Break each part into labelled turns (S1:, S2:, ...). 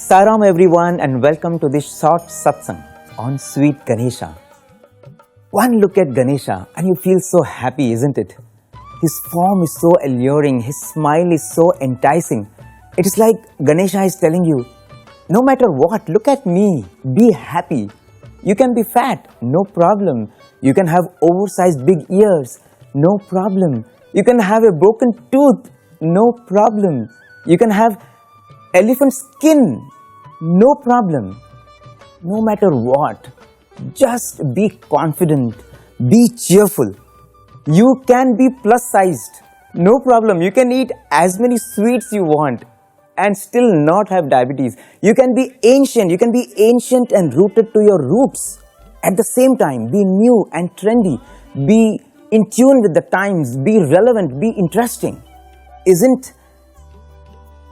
S1: Saram everyone and welcome to this short Satsang on sweet Ganesha. One look at Ganesha and you feel so happy, isn't it? His form is so alluring, his smile is so enticing. It is like Ganesha is telling you, no matter what, look at me, be happy. You can be fat, no problem. You can have oversized big ears, no problem. You can have a broken tooth, no problem. You can have elephant skin, no problem. No matter what, just be confident, be cheerful. You can be plus sized, no problem. You can eat as many sweets you want and still not have diabetes. You can be ancient and rooted to your roots. At the same time, be new and trendy, be in tune with the times, be relevant, be interesting. Isn't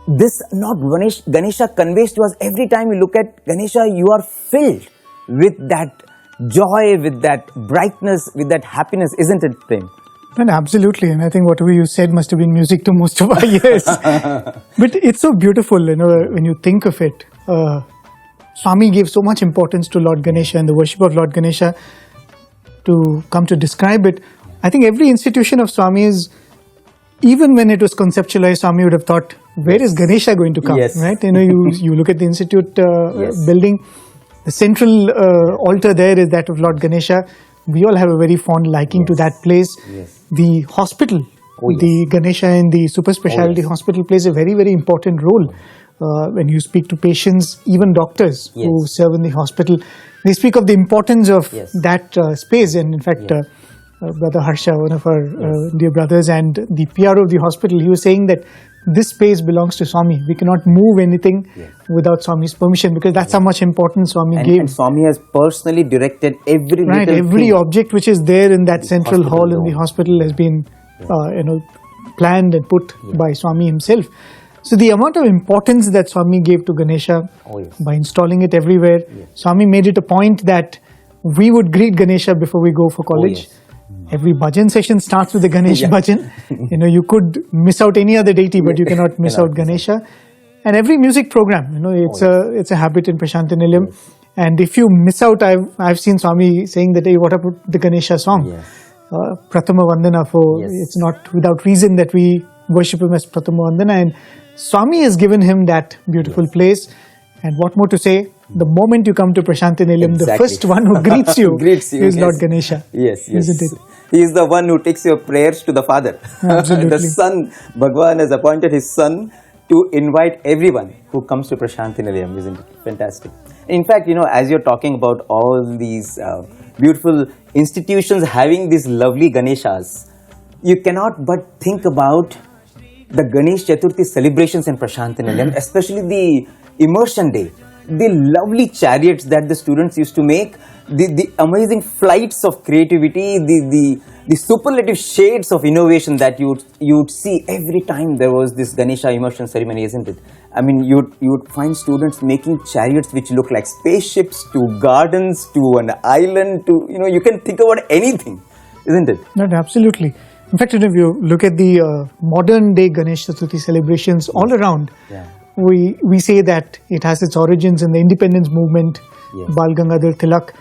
S1: this not Ganesha conveys to us? Every time you look at Ganesha, you are filled with that joy, with that brightness, with that happiness, isn't it, Prem?
S2: And absolutely, and I think whatever you said must have been music to most of our ears. But it's so beautiful, when you think of it. Swami gave so much importance to Lord Ganesha and the worship of Lord Ganesha. To come to describe it, I think every institution of Swami's, even when it was conceptualized, Swami would have thought, where is Ganesha going to come?
S1: Yes.
S2: Right? You look at the institute building, the central altar there is that of Lord Ganesha. We all have a very fond liking to that place.
S1: Yes.
S2: The hospital, the Ganesha in the super specialty hospital plays a very, very important role. When you speak to patients, even doctors who serve in the hospital, they speak of the importance of that space. And in fact, Brother Harsha, one of our dear brothers and the PR of the hospital, he was saying that this space belongs to Swami. We cannot move anything without Swami's permission, because that's how much importance Swami gave.
S1: And Swami has personally directed every
S2: every object which is there in that central hall in the hospital has been planned and put by Swami himself. So the amount of importance that Swami gave to Ganesha by installing it everywhere, Swami made it a point that we would greet Ganesha before we go for college. Every bhajan session starts with the Ganesh bhajan. You could miss out any other deity, but you cannot miss out Ganesha. And every music program, it's a habit in Prasanthi Nilayam. And if you miss out, I've seen Swami saying that, hey, what about the Ganesha song? Prathama Vandana, it's not without reason that we worship him as Prathama Vandana. And Swami has given him that beautiful place. And what more to say? The moment you come to Prasanthi Nilayam, the first one who greets you is Lord Ganesha.
S1: Yes.
S2: Isn't it?
S1: He is the one who takes your prayers to the Father.
S2: Absolutely.
S1: The Son, Bhagavan has appointed his Son to invite everyone who comes to Prasanthi Nilayam, isn't it? Fantastic. In fact, as you're talking about all these beautiful institutions having these lovely Ganeshas, you cannot but think about the Ganesh Chaturthi celebrations in Prasanthi Nilayam, especially the immersion day. The lovely chariots that the students used to make, the amazing flights of creativity, the superlative shades of innovation that you would see every time there was this Ganesha immersion ceremony, isn't it? I mean, you would find students making chariots which look like spaceships, to gardens, to an island, to, you can think about anything, isn't it?
S2: No, absolutely. In fact, if you look at the modern day Ganesh Chaturthi celebrations all around, we say that it has its origins in the independence movement. Bal Gangadhar Tilak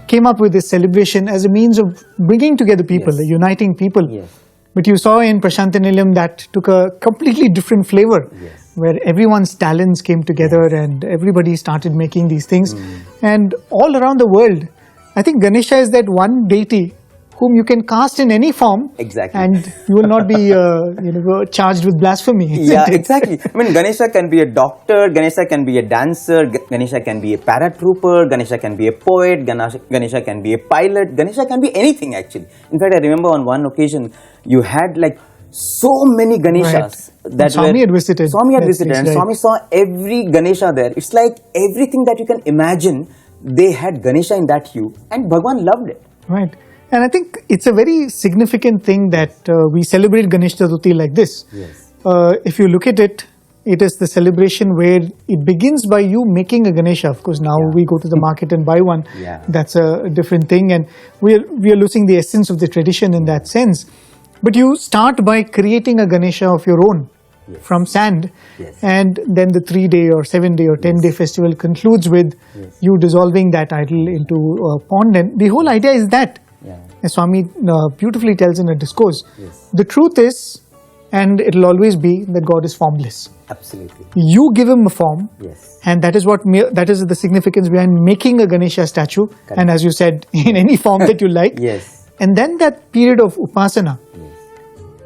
S2: came up with this celebration as a means of bringing together people, uniting people. But you saw in Prasanthi Nilayam that took a completely different flavor, where everyone's talents came together and everybody started making these things. And all around the world, I think Ganesha is that one deity whom you can cast in any form.
S1: Exactly.
S2: And you will not be charged with blasphemy.
S1: Yeah, exactly. I mean, Ganesha can be a doctor, Ganesha can be a dancer, Ganesha can be a paratrooper, Ganesha can be a poet, Ganesha can be a pilot, Ganesha can be anything actually. In fact, I remember on one occasion, you had like so many Ganeshas.
S2: Right.
S1: That
S2: Swami had visited.
S1: Swami had visited, and
S2: right.
S1: Swami saw every Ganesha there. It's like everything that you can imagine, they had Ganesha in that hue, and Bhagavan loved it.
S2: Right. And I think it's a very significant thing that we celebrate Ganesh Chaturthi like this.
S1: Yes.
S2: If you look at it, it is the celebration where it begins by you making a Ganesha. Of course, now we go to the market and buy one.
S1: Yeah.
S2: That's a different thing, and we are losing the essence of the tradition in that sense. But you start by creating a Ganesha of your own from sand, and then the 3-day or 7-day or 10-day festival concludes with you dissolving that idol into a pond. And the whole idea is that, as Swami beautifully tells in a discourse, the truth is, and it will always be, that God is formless.
S1: Absolutely.
S2: You give him a form, and that is that is the significance behind making a Ganesha statue. Correct. And as you said, in any form that you like. And then that period of upasana,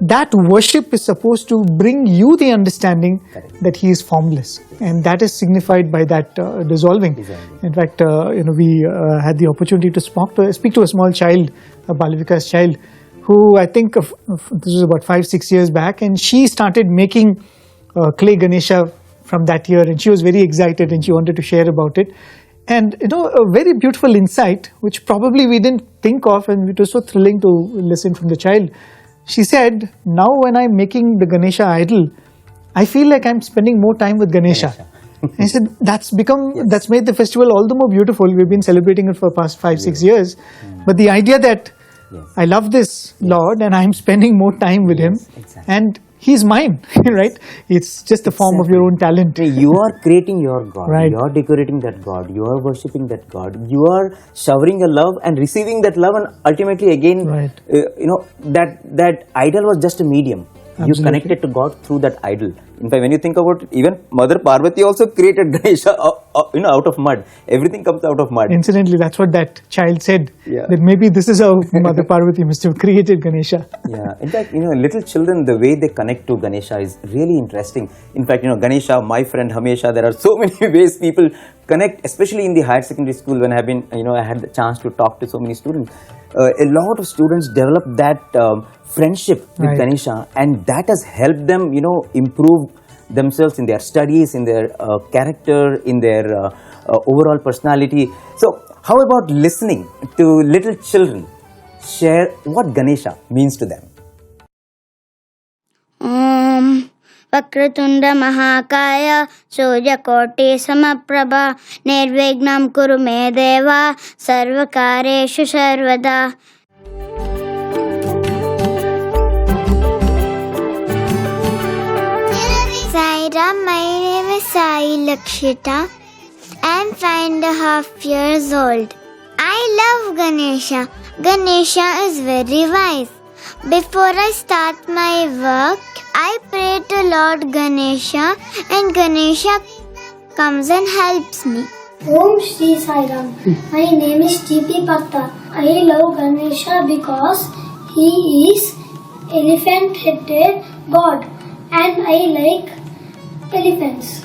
S2: that worship is supposed to bring you the understanding that he is formless, and that is signified by that dissolving. In fact, we had the opportunity to speak to a small child, a Balavika's child, who I think this was about 5-6 years back, and she started making clay Ganesha from that year, and she was very excited and she wanted to share about it. And a very beautiful insight, which probably we didn't think of, and it was so thrilling to listen from the child. She said, now when I'm making the Ganesha idol, I feel like I'm spending more time with Ganesha. I said, that's made the festival all the more beautiful. We've been celebrating it for the past 5-6 years. But the idea that I love this Lord and I'm spending more time with him, and he's mine, right? It's just a form of your own talent.
S1: You are creating your God.
S2: Right.
S1: You are decorating that God. You are worshipping that God. You are showering a love and receiving that love, and ultimately again, that idol was just a medium. Absolutely. You connected to God through that idol. In fact, when you think about it, even Mother Parvati also created Ganesha out of mud. Everything comes out of mud.
S2: Incidentally, that's what that child said. That maybe this is how Mother Parvati must have created Ganesha.
S1: In fact, little children, the way they connect to Ganesha is really interesting. In fact, Ganesha, my friend Hamesha, there are so many ways people connect, especially in the higher secondary school when I had the chance to talk to so many students. A lot of students develop that friendship with Ganesha, and that has helped them, improve themselves in their studies, in their character, in their overall personality. So, how about listening to little children share what Ganesha means to them?
S3: Vakratunda Mahakaya Suryakote Samaprabha Nirvignam Kuru Me Deva Sarvakareshu Sarvada. Sairam, my name is Sai Lakshita. I am 5.5 years old. I love Ganesha. Ganesha is very wise. Before I start my work, I pray to Lord Ganesha, and Ganesha comes and helps me.
S4: Om Shri Sai Ram. My name is T.P. Bhakta. I love Ganesha because he is elephant-headed God, and I like elephants.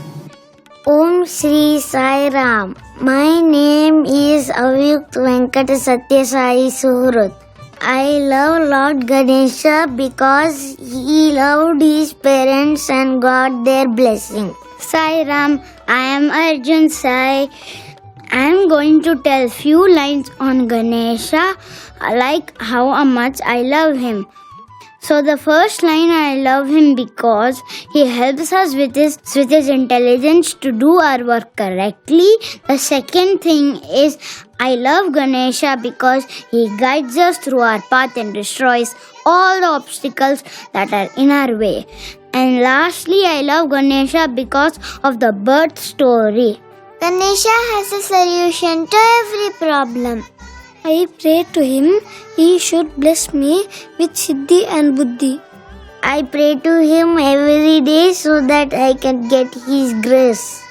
S3: Om Shri Sai Ram. My name is Avyukt Venkat Sathya Sai Suhrut. I love Lord Ganesha because he loved his parents and got their blessing. Sai Ram, I am Arjun Sai. I am going to tell few lines on Ganesha, like how much I love him. So the first line, I love him because he helps us with his intelligence to do our work correctly. The second thing is, I love Ganesha because he guides us through our path and destroys all the obstacles that are in our way. And lastly, I love Ganesha because of the birth story. Ganesha has a solution to every problem. I pray to him, he should bless me with Siddhi and Buddhi. I pray to him every day so that I can get his grace.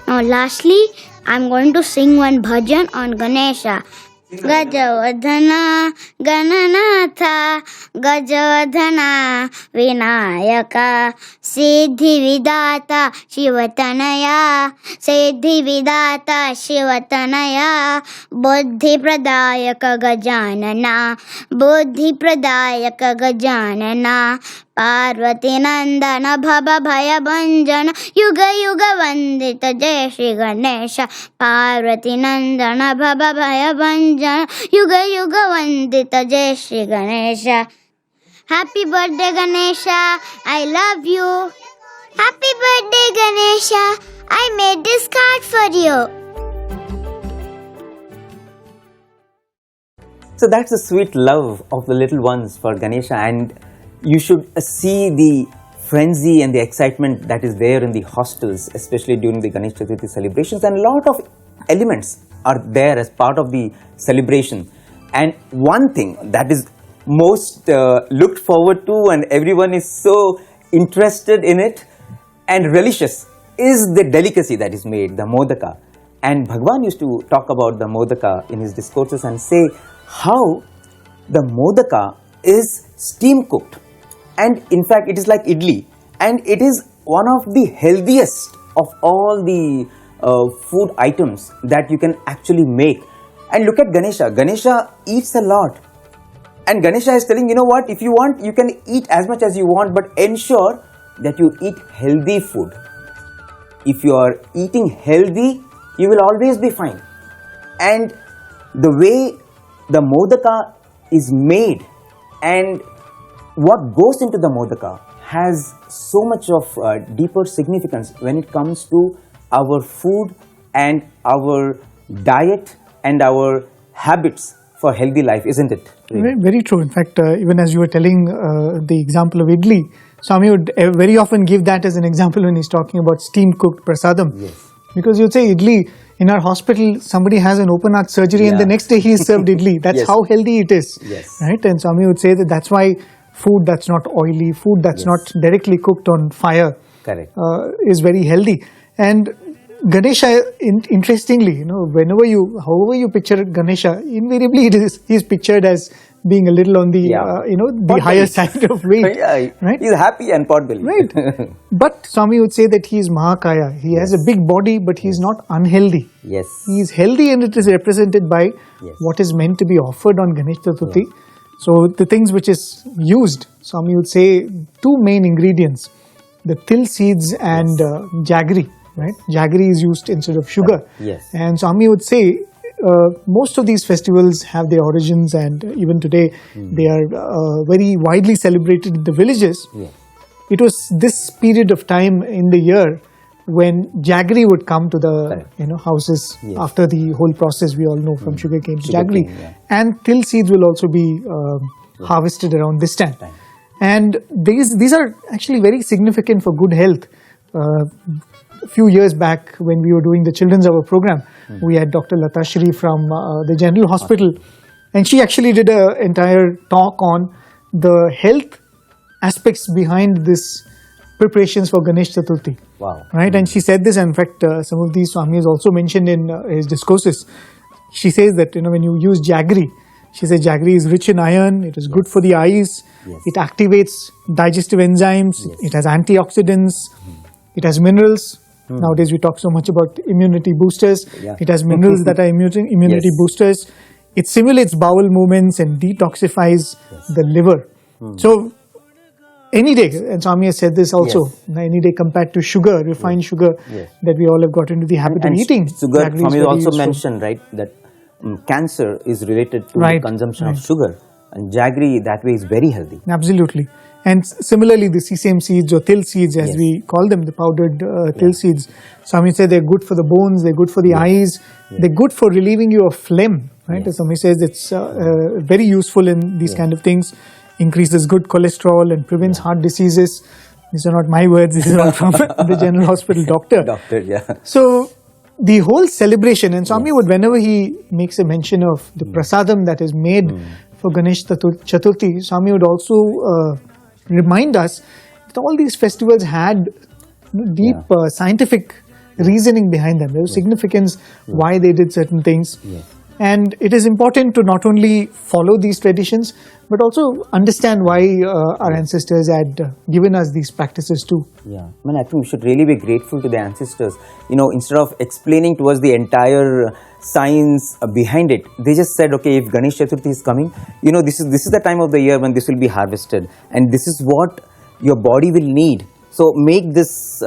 S3: Now lastly, I'm going to sing one bhajan on Ganesha. Gajavadhana Gananatha Gajavadhana Vinayaka Siddhi Vidata Shivatanaya Siddhi Vidata Shivatanaya Buddhi Pradayaka Gajanana Buddhi Pradayaka Gajanana Parvati Nandana Bhava Bhaya Bhanjana Yuga Yuga Vandita Jai Shri Ganesha Parvati Nandana Bhava Bhaya Bhanjana Yuga Yuga Vandita Jai Shri Ganesha. Happy birthday Ganesha, I love you. Happy birthday Ganesha, I made this card for you.
S1: So that's the sweet love of the little ones for Ganesha, and you should see the frenzy and the excitement that is there in the hostels, especially during the Ganesh Chaturthi celebrations, and a lot of elements are there as part of the celebration. And one thing that is most looked forward to and everyone is so interested in it and relicious is the delicacy that is made, the modaka. And Bhagavan used to talk about the modaka in his discourses and say how the modaka is steam cooked, and in fact it is like idli, and it is one of the healthiest of all the food items that you can actually make. And look at Ganesha. Ganesha eats a lot, and Ganesha is telling, you know what, if you want you can eat as much as you want, but ensure that you eat healthy food. If you are eating healthy, you will always be fine. And the way the modaka is made and what goes into the modaka has so much of deeper significance when it comes to our food and our diet and our habits for healthy life, isn't it?
S2: Very, very true. In fact, even as you were telling the example of idli, Swami would very often give that as an example when he's talking about steam cooked prasadam.
S1: Yes.
S2: Because you'd say idli, in our hospital, somebody has an open heart surgery and the next day he is served idli. That's
S1: Yes.
S2: how healthy it is.
S1: Yes.
S2: Right? And Swami would say that that's why food that's not oily, food that's not directly cooked on fire
S1: Correct.
S2: is very healthy. And Ganesha, interestingly, however you picture Ganesha, invariably he's pictured as being a little on the, the higher side of weight.
S1: Yeah,
S2: right?
S1: He's happy and pot-bellied.
S2: Right. But Swami would say that he is Mahakaya. He has a big body, but he's not unhealthy.
S1: Yes.
S2: He is healthy, and it is represented by what is meant to be offered on Ganesh Chaturthi. Yeah. So the things which is used, Swami would say two main ingredients, the til seeds and jaggery. Right? Jaggery is used instead of sugar.
S1: Yes.
S2: And Swami would say most of these festivals have their origins, and even today they are very widely celebrated in the villages.
S1: Yes.
S2: It was this period of time in the year when jaggery would come to the houses after the whole process we all know from sugarcane to jaggery. And til seeds will also be harvested around this time. And these are actually very significant for good health. A few years back when we were doing the Children's Hour program, we had Dr. Lata Shri from the General Hospital, and she actually did an entire talk on the health aspects behind this preparations for Ganesh Chaturthi.
S1: Wow.
S2: Right? And she said this, and in fact, some of these Swami has also mentioned in his discourses. She says that, when you use jaggery, she says jaggery is rich in iron, it is good for the eyes, it activates digestive enzymes, it has antioxidants, it has minerals. Nowadays we talk so much about immunity boosters. It has minerals that are immunity boosters. It simulates bowel movements and detoxifies the liver. So any day, and Swami has said this also, any day compared to sugar, refined sugar, that we all have got into the habit of eating.
S1: Sugar, Swami also mentioned, right, that cancer is related to the consumption of sugar, and jaggery that way is very healthy.
S2: Absolutely. And similarly, the sesame seeds or til seeds, as we call them, the powdered til seeds, Swami said they're good for the bones, they're good for the eyes, they're good for relieving you of phlegm. Right? As Swami says, it's very useful in these kind of things. Increases good cholesterol and prevents heart diseases. These are not my words, these are from the General Hospital doctor. So the whole celebration, and Swami would, whenever he makes a mention of the prasadam that is made for Ganesh Chaturthi, Swami would also remind us that all these festivals had deep scientific reasoning behind them. There was significance why they did certain things. And it is important to not only follow these traditions, but also understand why our ancestors had given us these practices too.
S1: Yeah, I mean, I think we should really be grateful to the ancestors. Instead of explaining to us the entire science behind it, they just said, okay, if Ganesh Chaturthi is coming, this is the time of the year when this will be harvested, and this is what your body will need. So make this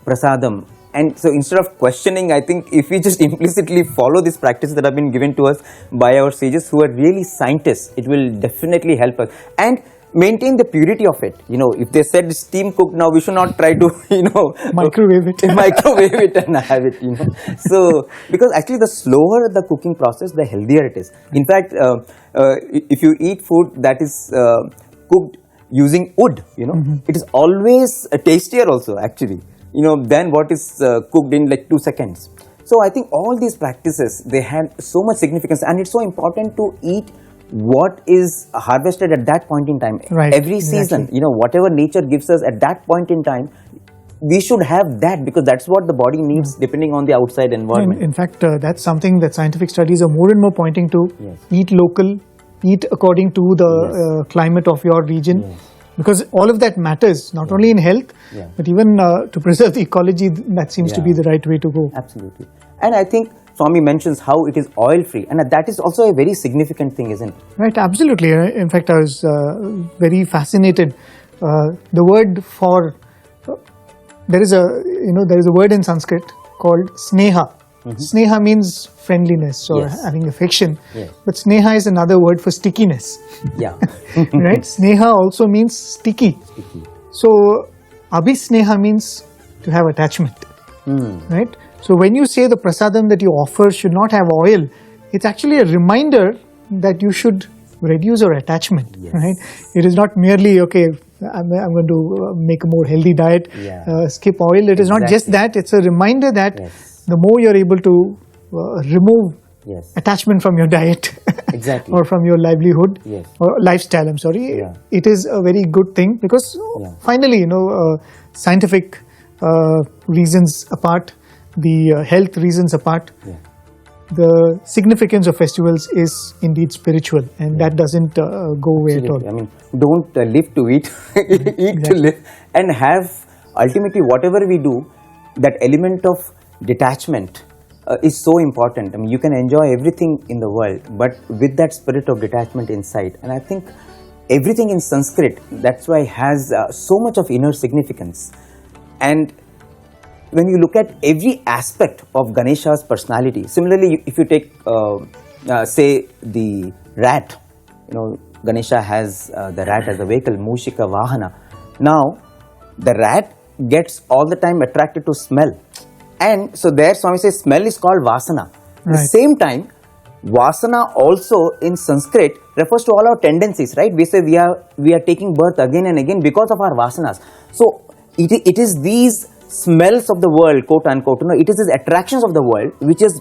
S1: prasadam. And so instead of questioning, I think if we just implicitly follow these practices that have been given to us by our sages who are really scientists, it will definitely help us. And maintain the purity of it. If they said steam cooked, now we should not try to,
S2: microwave it.
S1: Microwave it and have it, So, because actually the slower the cooking process, the healthier it is. In fact, if you eat food that is cooked using wood, it is always tastier also actually. Than what is cooked in like 2 seconds. So I think all these practices, they have so much significance, and it's so important to eat what is harvested at that point in time.
S2: Right,
S1: Every season,
S2: exactly.
S1: Whatever nature gives us at that point in time, we should have that, because that's what the body needs depending on the outside environment.
S2: In fact, that's something that scientific studies are more and more pointing to.
S1: Yes.
S2: Eat local, eat according to the climate of your region.
S1: Yes.
S2: Because all of that matters, not only in health, but even to preserve the ecology. That seems to be the right way to go.
S1: Absolutely. And I think Swami mentions how it is oil-free, and that is also a very significant thing, isn't it?
S2: Right, absolutely. In fact, I was very fascinated. The word for there is a word in Sanskrit called sneha. Sneha means friendliness or having affection, but sneha is another word for stickiness.
S1: Yeah.
S2: Right? Sneha also means sticky. So abhisneha means to have attachment. Right? So when you say the prasadam that you offer should not have oil, it's actually a reminder that you should reduce your attachment. Right? It is not merely, okay, I'm going to make a more healthy diet, skip oil. It is not just that. It's a reminder that the more you're able to remove attachment from your diet or from your livelihood or lifestyle, it is a very good thing, because finally, scientific reasons apart, the health reasons apart, the significance of festivals is indeed spiritual, and that doesn't go away at all.
S1: I mean, don't live to eat, eat to live, and have ultimately whatever we do, that element of detachment is so important. I mean, you can enjoy everything in the world, but with that spirit of detachment inside. And I think everything in Sanskrit, that's why has so much of inner significance. And when you look at every aspect of Ganesha's personality, similarly, if you take, say, the rat, Ganesha has the rat as a vehicle, Mushika Vahana. Now, the rat gets all the time attracted to smell. And so there Swami says smell is called vasana. At the same time, vasana also in Sanskrit refers to all our tendencies, right? We say we are taking birth again and again because of our vasanas. So it is these smells of the world, quote unquote, it is these attractions of the world which is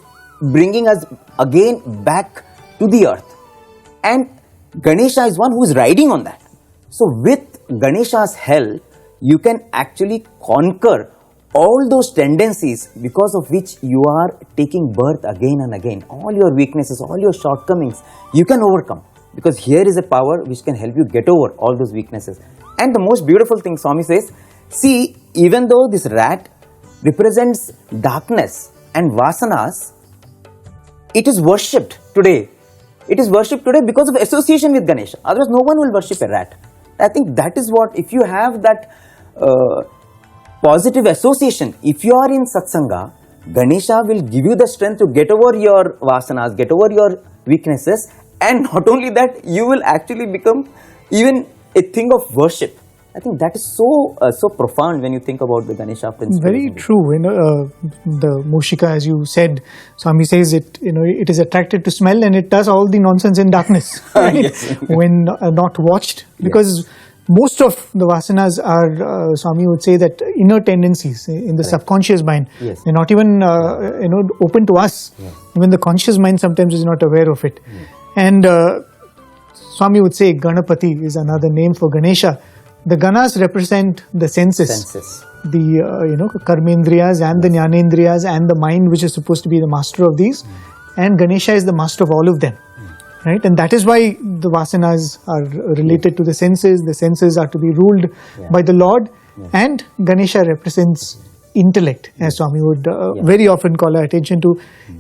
S1: bringing us again back to the earth. And Ganesha is one who is riding on that. So with Ganesha's help, you can actually conquer all those tendencies because of which you are taking birth again and again. All your weaknesses, all your shortcomings, you can overcome, because here is a power which can help you get over all those weaknesses. And the most beautiful thing Swami says, see, even though this rat represents darkness and vasanas, it is worshipped today. It is worshipped today because of association with Ganesha. Otherwise, no one will worship a rat. I think that is what, if you have that positive association, if you are in Satsanga, Ganesha will give you the strength to get over your vasanas, get over your weaknesses, and not only that, you will actually become even a thing of worship. I think that is so profound when you think about the Ganesha principle.
S2: Very true. The Mushika, as you said, Swami says it is attracted to smell, and it does all the nonsense in darkness right? When not watched, because most of the vasanas are, Swami would say, that inner tendencies in the subconscious mind. They're not even open to us. Even the conscious mind sometimes is not aware of it. And Swami would say Ganapati is another name for Ganesha. The Ganas represent the senses. The Karmendriyas and the Jnanendriyas and the mind, which is supposed to be the master of these. and Ganesha is the master of all of them. Right? And that is why the vasanas are related to the senses are to be ruled by the Lord, and Ganesha represents intellect, as Swami would very often call our attention to.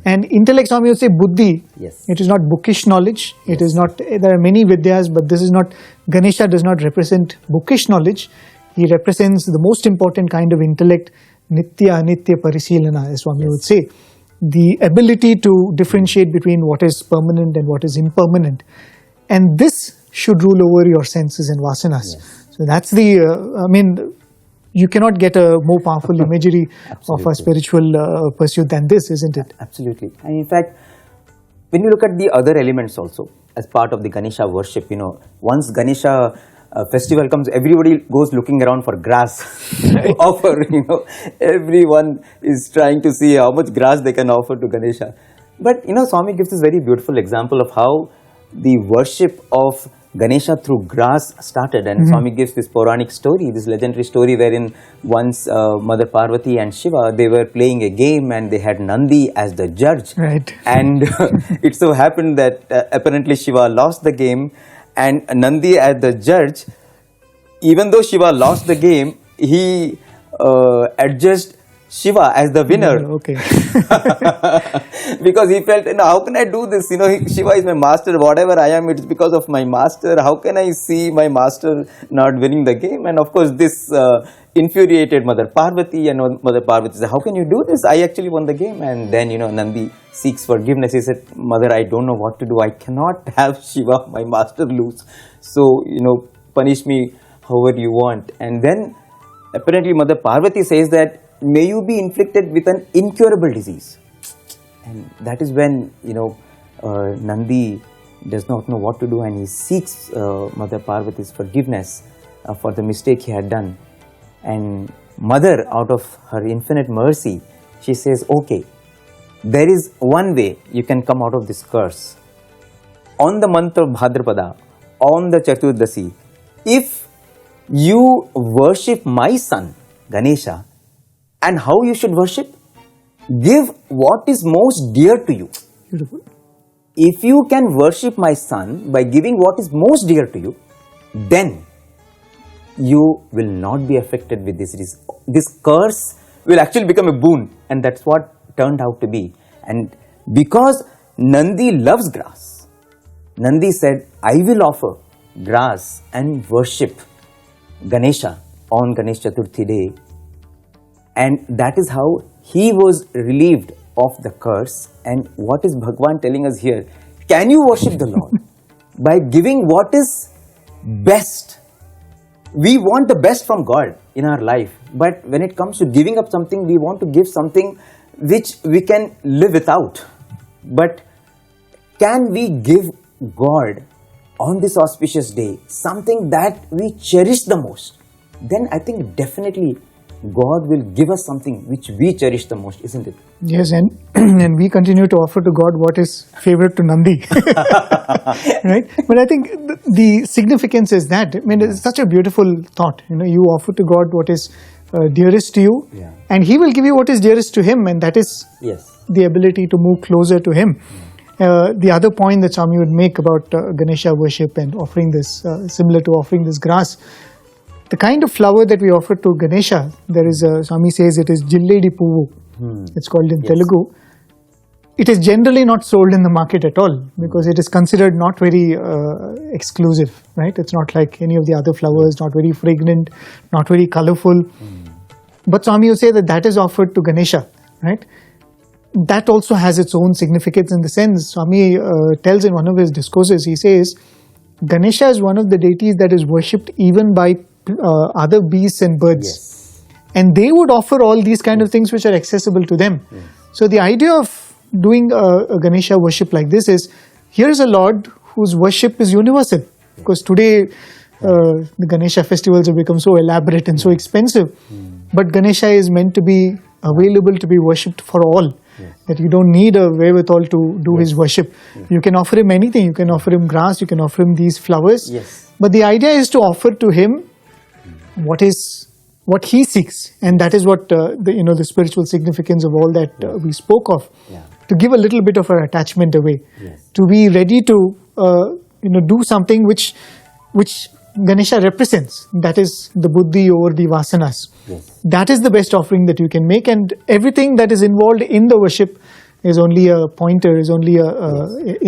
S2: And intellect, Swami would say buddhi. It is not bookish knowledge. It is not, there are many vidyas, but this is not, Ganesha does not represent bookish knowledge. He represents the most important kind of intellect, nitya anitya parisilana, as Swami would say. The ability to differentiate between what is permanent and what is impermanent. And this should rule over your senses and vasanas. So that's the, you cannot get a more powerful imagery of a spiritual pursuit than this, isn't it?
S1: Absolutely. And in fact, when you look at the other elements also, as part of the Ganesha worship, once Ganesha festival comes, everybody goes looking around for grass to offer, everyone is trying to see how much grass they can offer to Ganesha. But, Swami gives this very beautiful example of how the worship of Ganesha through grass started. And Swami gives this Puranic story, this legendary story wherein once Mother Parvati and Shiva, they were playing a game and they had Nandi as the judge.
S2: Right.
S1: And it so happened that apparently Shiva lost the game, and Nandi as the judge, even though Shiva lost the game, he adjudged Shiva as the winner.
S2: Okay.
S1: Because he felt, how can I do this? Shiva is my master. Whatever I am, it's because of my master. How can I see my master not winning the game? And of course, this infuriated Mother Parvati, and Mother Parvati said, how can you do this? I actually won the game. And then, Nandi seeks forgiveness. He said, Mother, I don't know what to do. I cannot have Shiva, my master, lose. So, punish me however you want. And then apparently Mother Parvati says that, may you be inflicted with an incurable disease. And that is when, Nandi does not know what to do, and he seeks Mother Parvati's forgiveness for the mistake he had done. And Mother, out of her infinite mercy, she says, okay, there is one way you can come out of this curse. On the month of Bhadrapada, on the Chaturthi, if you worship my son, Ganesha, and how you should worship? Give what is most dear to you.
S2: Beautiful.
S1: If you can worship my son by giving what is most dear to you, then you will not be affected with this. This curse will actually become a boon, and that's what turned out to be. And because Nandi loves grass, Nandi said, I will offer grass and worship Ganesha on Ganesh Chaturthi day. And that is how he was relieved of the curse. And what is Bhagavan telling us here? Can you worship the Lord by giving what is best? We want the best from God in our life. But when it comes to giving up something, we want to give something which we can live without. But can we give God on this auspicious day something that we cherish the most? Then I think definitely God will give us something which we cherish the most, isn't it?
S2: Yes, and we continue to offer to God what is favorite to Nandi. Right? But I think the significance is that, it's such a beautiful thought. You offer to God what is dearest to you, and He will give you what is dearest to Him, and that is the ability to move closer to Him. The other point that Swami would make about Ganesha worship and offering this, similar to offering this grass, the kind of flower that we offer to Ganesha, there is Swami says it is Jilledi Puvu. It's called in Telugu. It is generally not sold in the market at all because it is considered not very exclusive, right? It's not like any of the other flowers, not very fragrant, not very colorful. But Swami will say that that is offered to Ganesha, right? That also has its own significance in the sense, Swami tells in one of his discourses, he says, Ganesha is one of the deities that is worshipped even by other beasts and birds. And they would offer all these kind of things which are accessible to them. So the idea of doing a Ganesha worship like this is, here is a Lord whose worship is universal. Because today the Ganesha festivals have become so elaborate and so expensive. But Ganesha is meant to be available to be worshipped for all. That you don't need a wherewithal to do his worship. You can offer him anything. You can offer him grass, you can offer him these flowers. But the idea is to offer to him what is what he seeks, and that is what the spiritual significance of all that we spoke of.
S1: Yeah.
S2: To give a little bit of our attachment away,
S1: Yes.
S2: to be ready to do something which Ganesha represents. That is the buddhi over the vasanas.
S1: Yes.
S2: That is the best offering that you can make, and everything that is involved in the worship is only a pointer, is only a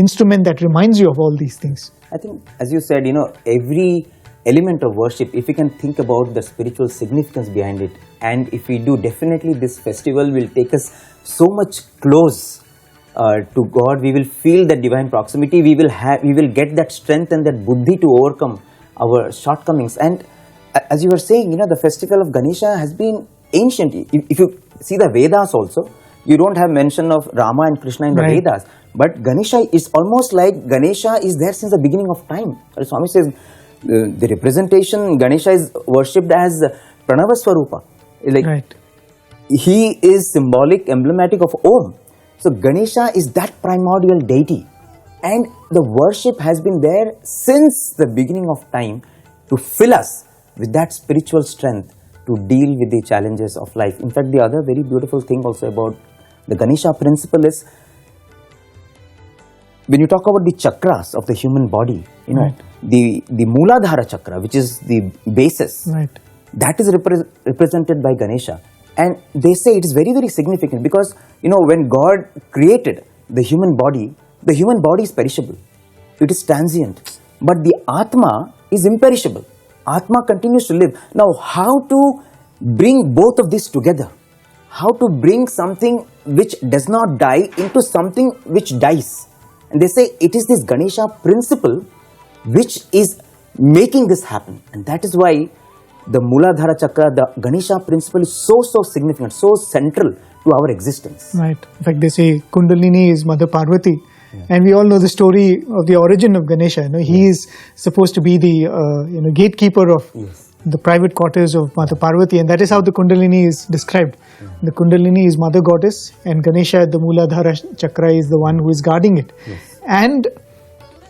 S2: instrument that reminds you of all these things.
S1: I think, as you said, every element of worship, if we can think about the spiritual significance behind it, and if we do, definitely this festival will take us so much close to God. We will feel that divine proximity. We will get that strength and that buddhi to overcome our shortcomings. And as you were saying, the festival of Ganesha has been ancient. If you see the Vedas also, you don't have mention of Rama and Krishna in the
S2: Right.
S1: Vedas. But Ganesha is almost like Ganesha is there since the beginning of time. Swami says the representation, Ganesha is worshipped as Pranava Swarupa. Like
S2: Right.
S1: he is symbolic, emblematic of Om. So Ganesha is that primordial deity. And the worship has been there since the beginning of time to fill us with that spiritual strength to deal with the challenges of life. In fact, the other very beautiful thing also about the Ganesha principle is, when you talk about the chakras of the human body,
S2: Right.
S1: the Mooladhara chakra, which is the basis,
S2: Right.
S1: that is represented by Ganesha. And they say it is very, very significant because, when God created the human body is perishable. It is transient. But the Atma is imperishable. Atma continues to live. Now, how to bring both of these together? How to bring something which does not die into something which dies? And they say it is this Ganesha principle which is making this happen. And that is why the Mooladhara Chakra, the Ganesha principle is so significant, so central to our existence.
S2: Right. In fact, they say Kundalini is Mother Parvati. And we all know the story of the origin of Ganesha. He is supposed to be the gatekeeper of the private quarters of Mother Parvati, and that is how the Kundalini is described. The Kundalini is Mother Goddess, and Ganesha, the Mooladhara Chakra, is the one who is guarding it. And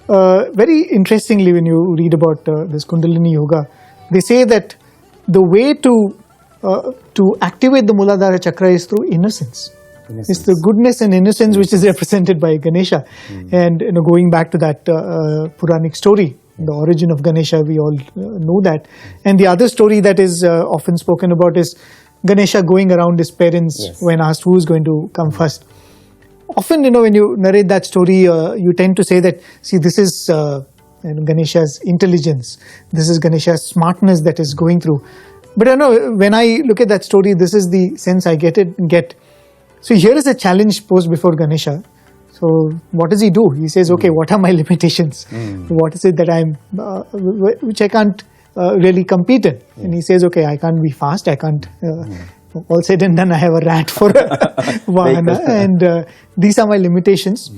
S2: very interestingly, when you read about this Kundalini Yoga, they say that the way to activate the Mooladhara Chakra is through innocence. It's the goodness and innocence which is represented by Ganesha. And going back to that Puranic story, the origin of Ganesha, we all know that. And the other story that is often spoken about is Ganesha going around his parents when asked who is going to come first. Often, when you narrate that story, you tend to say that, see, this is Ganesha's intelligence, this is Ganesha's smartness that is going through. But when I look at that story, this is the sense I get. So here is a challenge posed before Ganesha. So what does he do? He says, okay, what are my limitations? What is it that which I can't really compete in? And he says, okay, I can't be fast, I can't, all said and done, I have a rat for a vahana, and these are my limitations.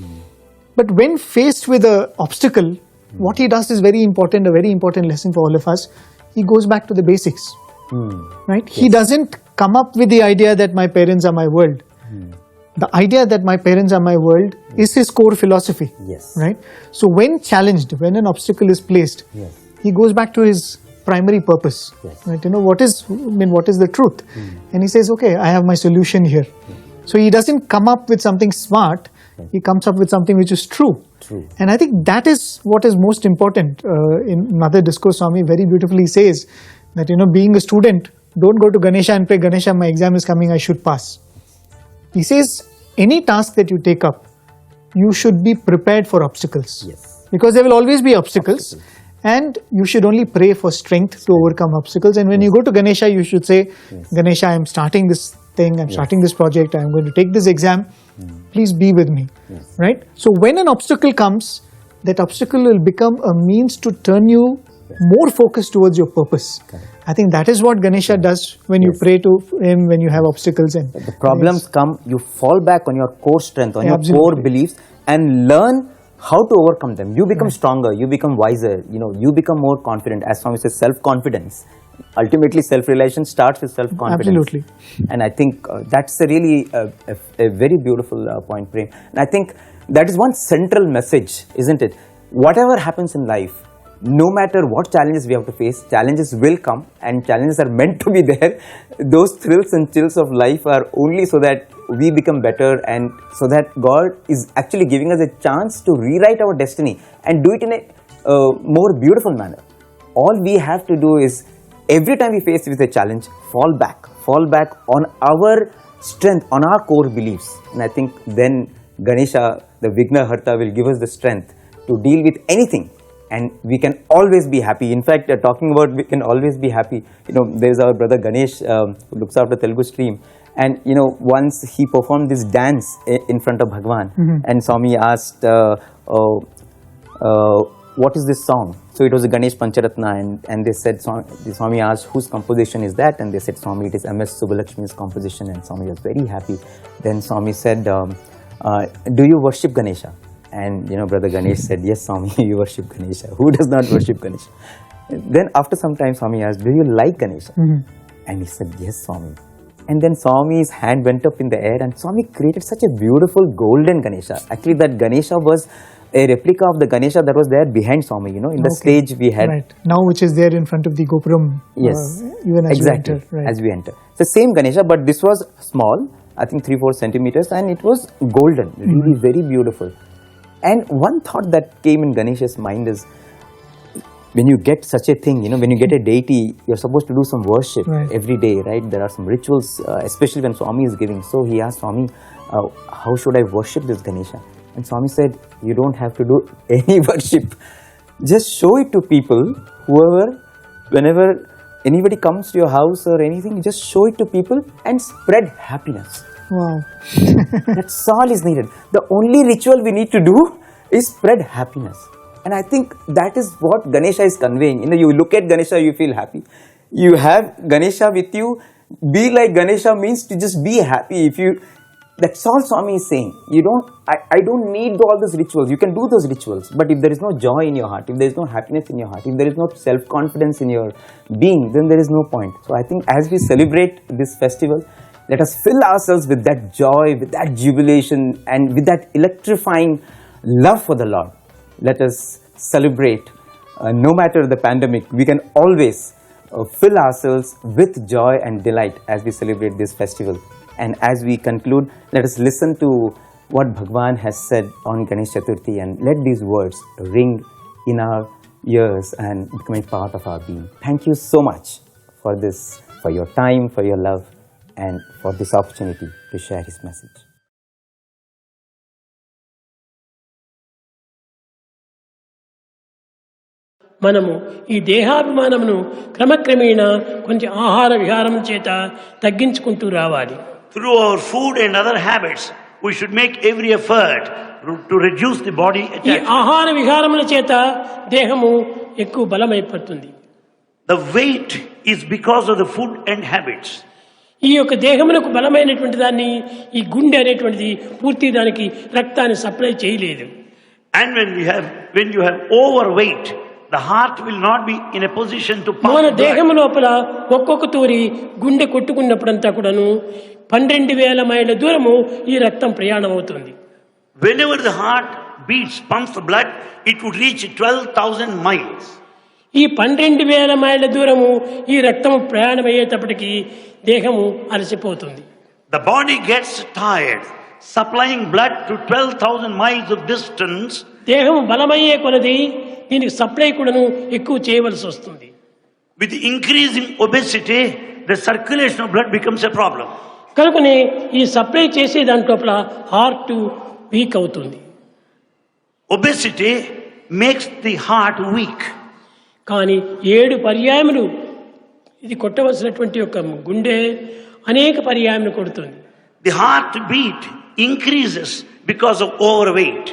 S2: But when faced with an obstacle, what he does is very important, a very important lesson for all of us. He goes back to the basics, right? He doesn't come up with the idea that my parents are my world. The idea that my parents are my world is his core philosophy, right? So when challenged, when an obstacle is placed, he goes back to his primary purpose, right? What is the truth? And he says, okay, I have my solution here. So he doesn't come up with something smart, he comes up with something which is true. And I think that is what is most important. In another discourse, Swami very beautifully says that, being a student, don't go to Ganesha and pray, Ganesha, my exam is coming, I should pass. He says, any task that you take up, you should be prepared for obstacles. Because there will always be obstacles. And you should only pray for strength to overcome obstacles. And when you go to Ganesha, you should say, Ganesha, I am starting this thing, I'm starting this project, I'm going to take this exam. Please be with me. Right? So when an obstacle comes, that obstacle will become a means to turn you more focused towards your purpose. I think that is what Ganesha does when you pray to him, when you have obstacles. And
S1: the problems come, you fall back on your core strength, on your core beliefs, and learn how to overcome them. You become stronger, you become wiser, you become more confident. As Swami says, self-confidence. Ultimately, self-realization starts with self-confidence.
S2: Absolutely.
S1: And I think that's a really a very beautiful point, Prem. And I think that is one central message, isn't it? Whatever happens in life, no matter what challenges we have to face, challenges will come and challenges are meant to be there. Those thrills and chills of life are only so that we become better and so that God is actually giving us a chance to rewrite our destiny and do it in a more beautiful manner. All we have to do is every time we face with a challenge, fall back on our strength, on our core beliefs. And I think then Ganesha, the Vigna Harta, will give us the strength to deal with anything. And we can always be happy. In fact, talking about we can always be happy. There's our brother Ganesh who looks after Telugu stream. And, once he performed this dance in front of Bhagavan. And Swami asked, what is this song? So it was a Ganesh Pancharatna. And they said, Swami asked, whose composition is that? And they said, Swami, it is M.S. Subbulakshmi's composition. And Swami was very happy. Then Swami said, do you worship Ganesha? And, brother Ganesh said, yes, Swami, you worship Ganesha. Who does not worship Ganesha? Then after some time, Swami asked, do you like Ganesha? And he said, yes, Swami. And then Swami's hand went up in the air and Swami created such a beautiful golden Ganesha. Actually, that Ganesha was a replica of the Ganesha that was there behind Swami, in the stage we had.
S2: Right. Now which is there in front of the Gopuram.
S1: Yes.
S2: Even as
S1: exactly.
S2: we enter. Right.
S1: As we enter. It's the same Ganesha, but this was small, I think 3-4 centimeters, and it was golden, really very beautiful. And one thought that came in Ganesha's mind is, when you get such a thing, when you get a deity, you're supposed to do some worship every day, right? There are some rituals, especially when Swami is giving. So he asked Swami, how should I worship this Ganesha? And Swami said, you don't have to do any worship. Just show it to people, whenever anybody comes to your house or anything, just show it to people and spread happiness.
S2: Wow.
S1: That's all is needed. The only ritual we need to do is spread happiness. And I think that is what Ganesha is conveying. You look at Ganesha, you feel happy. You have Ganesha with you. Be like Ganesha means to just be happy. That's all Swami is saying. I don't need all those rituals. You can do those rituals. But if there is no joy in your heart, if there is no happiness in your heart, if there is no self-confidence in your being, then there is no point. So I think as we celebrate this festival, let us fill ourselves with that joy, with that jubilation, and with that electrifying love for the Lord. Let us celebrate. No matter the pandemic, we can always fill ourselves with joy and delight as we celebrate this festival. And as we conclude, let us listen to what Bhagavan has said on Ganesh Chaturthi and let these words ring in our ears and become a part of our being. Thank you so much for this, for your time, for your love, and for this opportunity to share his message.
S5: మనము ఈ దేహాభిమానమును క్రమక్రమేణా కొంచెం ఆహార విహారం చేత తగ్గించుకుంటూ రావాలి.
S6: Through our food and other habits, we should make every effort to reduce the body
S5: ఈ
S6: attachment.
S5: ఆహార విహారముల చేత దేహము ఎక్కువ బలమైపోతుంది.
S6: The weight is because of the food and habits.
S5: ఈ యొక్క దేహమునకు బలమైనటువంటి దాన్ని ఈ గుండె అనేటువంటిది పూర్తి దానికి రక్తాన్ని సప్లై చేయలేదు.
S6: And when you have overweight, the heart will not be in a position to pump
S5: మన
S6: blood.
S5: దేహము లోపల ఒక్కొక్క తూరి గుండె కొట్టుకున్నప్పుడంతా కూడాను 12,000 మైళ్ళ దూరము ఈ రక్తం ప్రయాణం అవుతుంది.
S6: Whenever the heart beats, pumps the blood, it would reach 12,000 miles.
S5: ఈ 12,000 మైళ్ళ దూరము ఈ రక్తము ప్రయాణం అయ్యేటప్పటికి దేహము అలసిపోతుంది.
S6: The body gets tired supplying blood to 12,000 miles of distance.
S5: దేహము బలమయ్యే కొలది దీనికి సప్లై కూడాను ఎక్కువ చేయవలసి వస్తుంది.
S6: With the increasing obesity, the circulation of blood becomes a problem.
S5: కనుకనే ఈ సప్లై చేసే దాంట్లోపల హార్ట్ వీక్ అవుతుంది.
S6: Obesity makes the heart weak.
S5: కానీ 7 పర్యాయములు ఇది కొట్టవలసినటువంటి యొక్క గుండె అనేక పర్యాయములు కొడుతుంది.
S6: The heartbeat increases because of overweight.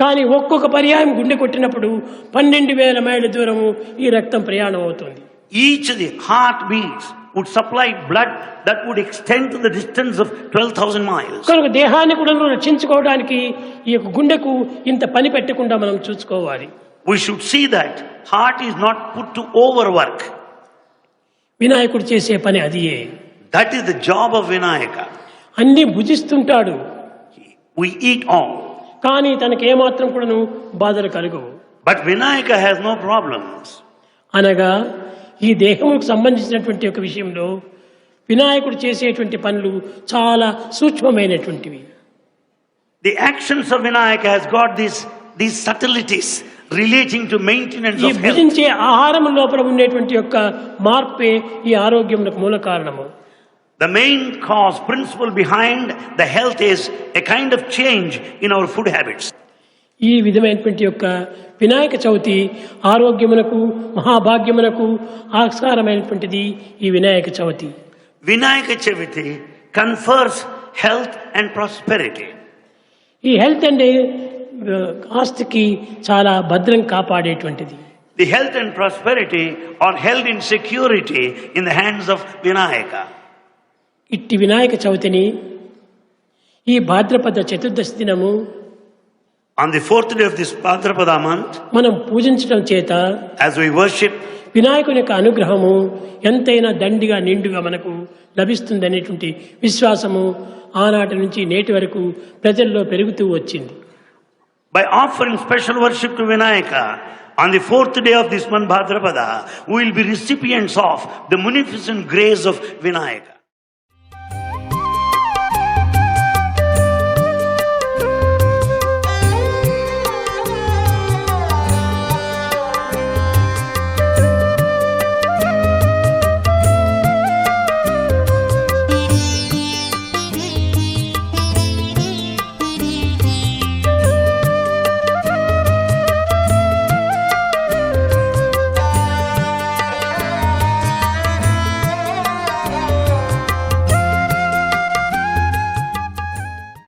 S5: కానీ ఒక్కొక్క పర్యాయం గుండె కొట్టినప్పుడు 12,000 మైళ్ళ దూరము ఈ రక్తం ప్రయాణం అవుతుంది.
S6: Each of the heartbeats would supply blood that would extend to the distance of 12,000 miles.
S5: కనుక దేహాన్ని కూడా రక్షించుకోవడానికి ఈ యొక్క గుండెకు ఇంత పని పెట్టకుండా మనం చూసుకోవాలి.
S6: We should see that heart is not put to overwork.
S5: వినాయకుడు చేసే పని అదియే.
S6: That is the job of Vinayaka.
S5: అన్ని భుజిస్తుంటాడు.
S6: We eat all.
S5: కానీ తనకి ఏమాత్రం కూడాను బాధలు కలుగవు.
S6: But Vinayaka has no problems.
S5: అనగా ఈ దేహముకు సంబంధించినటువంటి ఒక విషయంలో వినాయకుడు చేసేటువంటి పనులు చాలా సూక్ష్మమైనటువంటివి.
S6: The actions of Vinayaka has got these subtleties relating to maintenance
S5: ఈ
S6: of health.
S5: భుజించే ఆహారం లోపల ఉండేటువంటి యొక్క మార్పే ఈ ఆరోగ్యమునకు మూల కారణము.
S6: The main cause, principle behind the health is a kind of change in our food habits.
S5: ఈ విధమైనటువంటి యొక్క వినాయక చవితి ఆరోగ్యమునకు మహాభాగ్యమునకు ఆస్కారమైనటువంటిది ఈ Vinayaka Chavithi.
S6: Vinayaka Chaviti confers health and prosperity.
S5: ఈ హెల్త్ అండ్ ఆస్తికి చాలా భద్రం కాపాడేటువంటిది.
S6: The health and prosperity are held in security in the hands of Vinayaka.
S5: ఇట్టి వినాయక చవితిని ఈ భాద్రపద చతుర్దశి దినము
S6: On the fourth day of this Bhadrapada month,
S5: మనం పూజించడం చేత
S6: as we worship,
S5: వినాయకుని యొక్క అనుగ్రహము ఎంతైనా దండిగా నిండుగా మనకు లభిస్తుంది అనేటువంటి విశ్వాసము ఆనాటి నుంచి నేటి వరకు ప్రజల్లో పెరుగుతూ వచ్చింది.
S6: by offering special worship to Vinayaka, on the fourth day of this month Bhadrapada, we will be recipients of the munificent grace of Vinayaka.